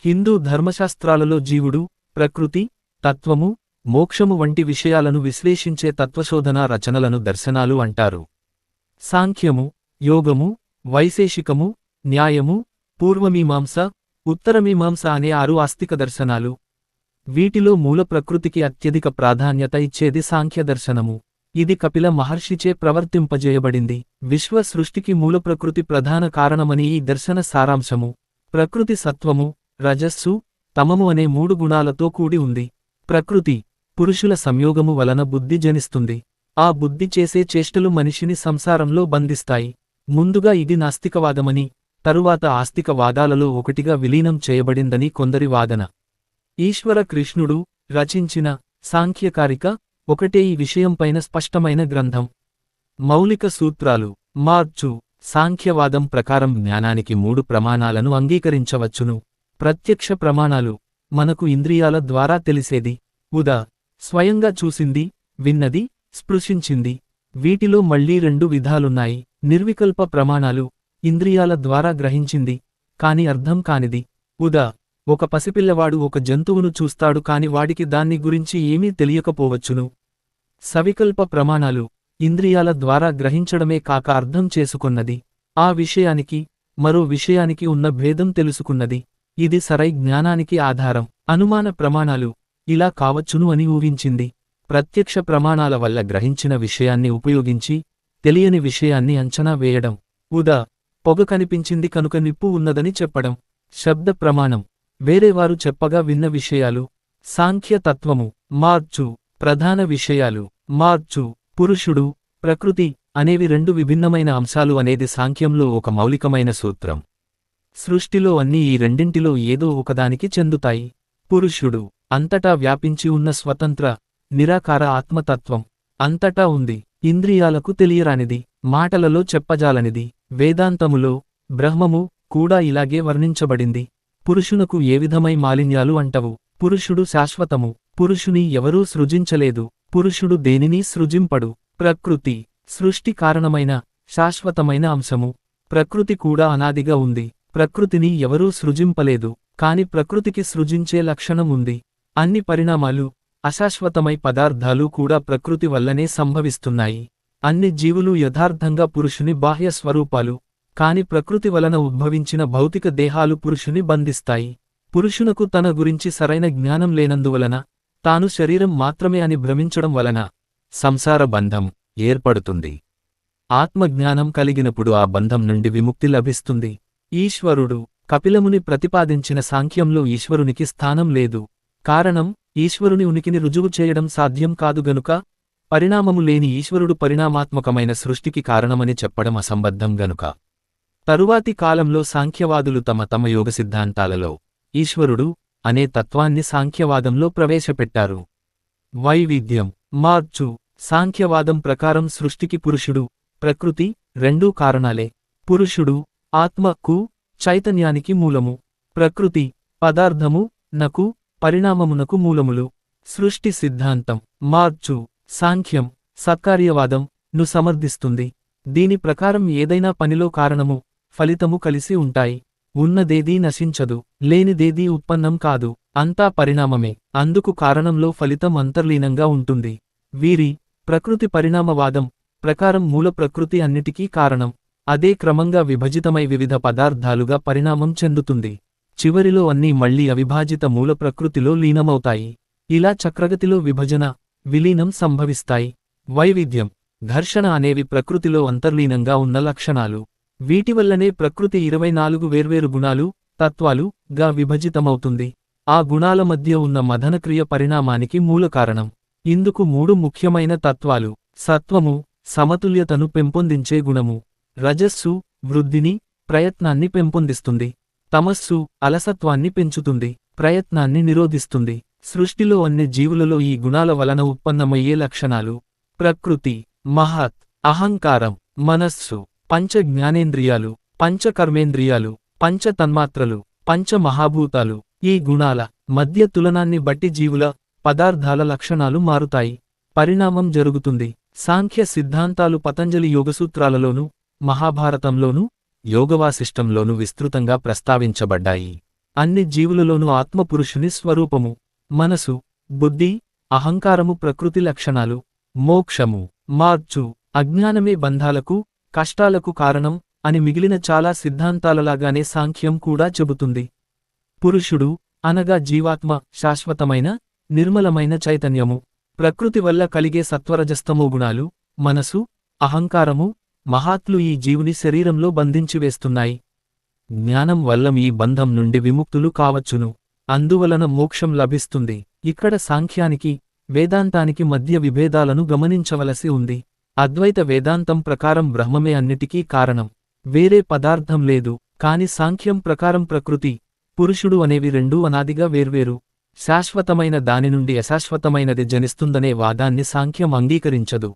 హిందూ ధర్మశాస్త్రాలలో జీవుడు, ప్రకృతి, తత్వము, మోక్షము వంటి విషయాలను విశ్లేషించే తత్వశోధనా రచనలను దర్శనాలు అంటారు. సాంఖ్యము, యోగము, వైశేషికము, న్యాయము, పూర్వమీమాంస, ఉత్తరమీమాంస అనే 6 ఆస్తిక దర్శనాలు. వీటిలో మూల ప్రకృతికి అత్యధిక ప్రాధాన్యత ఇచ్చేది సాంఖ్యదర్శనము. ఇది కపిల మహర్షిచే ప్రవర్తింపజేయబడింది. విశ్వ సృష్టికి మూల ప్రకృతి ప్రధాన కారణమని ఈ దర్శన సారాంశము. ప్రకృతి సత్వము, రజస్సు, తమము అనే 3 గుణాలతో కూడి ఉంది. ప్రకృతి, పురుషుల సంయోగము వలన బుద్ధి జనిస్తుంది. ఆ బుద్ధి చేసే చేష్టలు మనిషిని సంసారంలో బంధిస్తాయి. ముందుగా ఇది నాస్తికవాదమని, తరువాత ఆస్తిక వాదాలలో ఒకటిగా విలీనం చేయబడిందని కొందరి వాదన. ఈశ్వర కృష్ణుడు రచించిన సాంఖ్యకారిక ఒకటే ఈ విషయంపైన స్పష్టమైన గ్రంథం. మౌలిక సూత్రాలు. మార్చు. సాంఖ్యవాదం ప్రకారం జ్ఞానానికి 3 ప్రమాణాలను అంగీకరించవచ్చును. ప్రత్యక్ష ప్రమాణాలు, మనకు ఇంద్రియాల ద్వారా తెలిసేది. ఉదా. స్వయంగా చూసింది, విన్నది, స్పృశించింది. వీటిలో మళ్లీ 2 విధాలున్నాయి. నిర్వికల్ప ప్రమాణాలు, ఇంద్రియాల ద్వారా గ్రహించింది, కాని అర్థం కానిది. ఉదా. ఒక పసిపిల్లవాడు ఒక జంతువును చూస్తాడు కాని వాడికి దాన్ని గురించి ఏమీ తెలియకపోవచ్చును. సవికల్ప ప్రమాణాలు, ఇంద్రియాల ద్వారా గ్రహించడమే కాక అర్థం చేసుకున్నది. ఆ విషయానికి, మరో విషయానికి ఉన్న భేదం తెలుసుకున్నది. ఇది సరై జ్ఞానానికి ఆధారం. అనుమాన ప్రమాణాలు, ఇలా కావచ్చును అని ఊహించింది. ప్రత్యక్ష ప్రమాణాల వల్ల గ్రహించిన విషయాన్ని ఉపయోగించి, తెలియని విషయాన్ని అంచనా వేయడం. ఉదా. పొగ కనిపించింది కనుక నిప్పు ఉన్నదని చెప్పడం. శబ్ద ప్రమాణం, వేరేవారు చెప్పగా విన్న విషయాలు. సాంఖ్యతత్వము. మార్చు. ప్రధాన విషయాలు. మార్చు. పురుషుడు, ప్రకృతి అనేవి 2 విభిన్నమైన అంశాలు అనేది సాంఖ్యంలో ఒక మౌలికమైన సూత్రం. సృష్టిలో అన్నీ ఈ రెండింటిలో ఏదో ఒకదానికి చెందుతాయి. పురుషుడు, అంతటా వ్యాపించి ఉన్న స్వతంత్ర, నిరాకార ఆత్మతత్వం. అంతటా ఉంది. ఇంద్రియాలకు తెలియరానిది, మాటలలో చెప్పజాలనిది. వేదాంతములో బ్రహ్మము కూడా ఇలాగే వర్ణించబడింది. పురుషునకు ఏ విధమై మాలిన్యాలు అంటవు. పురుషుడు శాశ్వతము. పురుషుని ఎవరూ సృజించలేదు. పురుషుడు దేనినీ సృజింపడు. ప్రకృతి, సృష్టి కారణమైన, శాశ్వతమైన అంశము. ప్రకృతి కూడా అనాదిగా ఉంది. ప్రకృతిని ఎవరూ సృజింపలేదు, కాని ప్రకృతికి సృజించే లక్షణం ఉంది. అన్ని పరిణామాలు, అశాశ్వతమై పదార్థాలు కూడా ప్రకృతి వల్లనే సంభవిస్తున్నాయి. అన్ని జీవులు యథార్థంగా పురుషుని బాహ్య స్వరూపాలు, కాని ప్రకృతి వలన ఉద్భవించిన భౌతిక దేహాలు పురుషుని బంధిస్తాయి. పురుషునకు తన గురించి సరైన జ్ఞానం లేనందువలన, తాను శరీరం మాత్రమే అని భ్రమించడం వలన సంసార బంధం ఏర్పడుతుంది. ఆత్మజ్ఞానం కలిగినప్పుడు ఆ బంధం నుండి విముక్తి లభిస్తుంది. ఈశ్వరుడు. కపిలముని ప్రతిపాదించిన సాంఖ్యంలో ఈశ్వరునికి స్థానం లేదు. కారణం, ఈశ్వరుని ఉనికిని రుజువు చేయడం సాధ్యం కాదు గనుక. పరిణామము లేని ఈశ్వరుడు పరిణామాత్మకమైన సృష్టికి కారణమని చెప్పడం అసంబద్ధం గనుక. తరువాతి కాలంలో సాంఖ్యవాదులు తమ యోగ సిద్ధాంతాలలో ఈశ్వరుడు అనే తత్వాన్ని సాంఖ్యవాదంలో ప్రవేశపెట్టారు. వైవిధ్యం. మార్చు. సాంఖ్యవాదం ప్రకారం సృష్టికి పురుషుడు, ప్రకృతి 2 కారణాలే. పురుషుడు ఆత్మకు, చైతన్యానికి మూలము. ప్రకృతి పదార్థము నకు, పరిణామమునకు మూలములు. సృష్టి సిద్ధాంతం. మార్చు. సాంఖ్యం సత్కార్యవాదం ను సమర్థిస్తుంది. దీని ప్రకారం ఏదైనా పనిలో కారణము, ఫలితము కలిసి ఉంటాయి. ఉన్నదేదీ నశించదు, లేనిదేదీ ఉత్పన్నం కాదు, అంతా పరిణామమే. అందుకు కారణంలో ఫలితం అంతర్లీనంగా ఉంటుంది. వీరి ప్రకృతి పరిణామవాదం ప్రకారం మూల ప్రకృతి అన్నిటికీ కారణం. అదే క్రమంగా విభజితమై వివిధ పదార్థాలుగా పరిణామం చెందుతుంది. చివరిలో అన్నీ మళ్లీ అవిభాజిత మూల ప్రకృతిలో లీనమవుతాయి. ఇలా చక్రగతిలో విభజన, విలీనం సంభవిస్తాయి. వైవిధ్యం, ఘర్షణ అనేవి ప్రకృతిలో అంతర్లీనంగా ఉన్న లక్షణాలు. వీటివల్లనే ప్రకృతి 24 వేర్వేరు గుణాలు, తత్వాలు గా విభజితమవుతుంది. ఆ గుణాల మధ్య ఉన్న మదనక్రియ పరిణామానికి మూలకారణం. ఇందుకు 3 ముఖ్యమైన తత్వాలు. సత్వము, సమతుల్యతను పెంపొందించే గుణము. రజస్సు, వృద్ధిని, ప్రయత్నాన్ని పెంపొందిస్తుంది. తమస్సు, అలసత్వాన్ని పెంచుతుంది, ప్రయత్నాన్ని నిరోధిస్తుంది. సృష్టిలో అన్ని జీవులలో ఈ గుణాల వలన ఉత్పన్నమయ్యే లక్షణాలు. ప్రకృతి, మహత్, అహంకారం, మనస్సు, పంచ జ్ఞానేంద్రియాలు, పంచ కర్మేంద్రియాలు, పంచ తన్మాత్రలు, పంచ మహాభూతాలు. ఈ గుణాల మధ్య తులనాన్ని బట్టి జీవుల, పదార్థాల లక్షణాలు మారుతాయి. పరిణామం జరుగుతుంది. సాంఖ్య సిద్ధాంతాలు పతంజలి యోగసూత్రాలలోనూ, మహాభారతంలోనూ, యోగవాసిష్టంలోనూ విస్తృతంగా ప్రస్తావించబడ్డాయి. అన్ని జీవులలోనూ ఆత్మ పురుషుని స్వరూపము. మనసు, బుద్ధి, అహంకారము ప్రకృతి లక్షణాలు. మోక్షము, మార్చు, అజ్ఞానమే బంధాలకు, కష్టాలకు కారణం అని మిగిలిన చాలా సిద్ధాంతాలలాగానే సాంఖ్యం కూడా చెబుతుంది. పురుషుడు అనగా జీవాత్మ శాశ్వతమైన, నిర్మలమైన చైతన్యము. ప్రకృతి వల్ల కలిగే సత్వరజస్తమో గుణాలు, మనసు, అహంకారము, మహాత్లు ఈ జీవుని శరీరంలో బంధించివేస్తున్నాయి. జ్ఞానం వల్ల ఈ బంధం నుండి విముక్తులు కావచ్చును. అందువలన మోక్షం లభిస్తుంది. ఇక్కడ సాంఖ్యానికి, వేదాంతానికి మధ్య విభేదాలను గమనించవలసి ఉంది. అద్వైత వేదాంతం ప్రకారం బ్రహ్మమే అన్నిటికీ కారణం, వేరే పదార్థం లేదు. కాని సాంఖ్యం ప్రకారం ప్రకృతి, పురుషుడు అనేవి రెండూ అనాదిగా వేర్వేరు. శాశ్వతమైన దాని నుండి అశాశ్వతమైనది జనిస్తుందనే వాదాన్ని సాంఖ్యం అంగీకరించదు.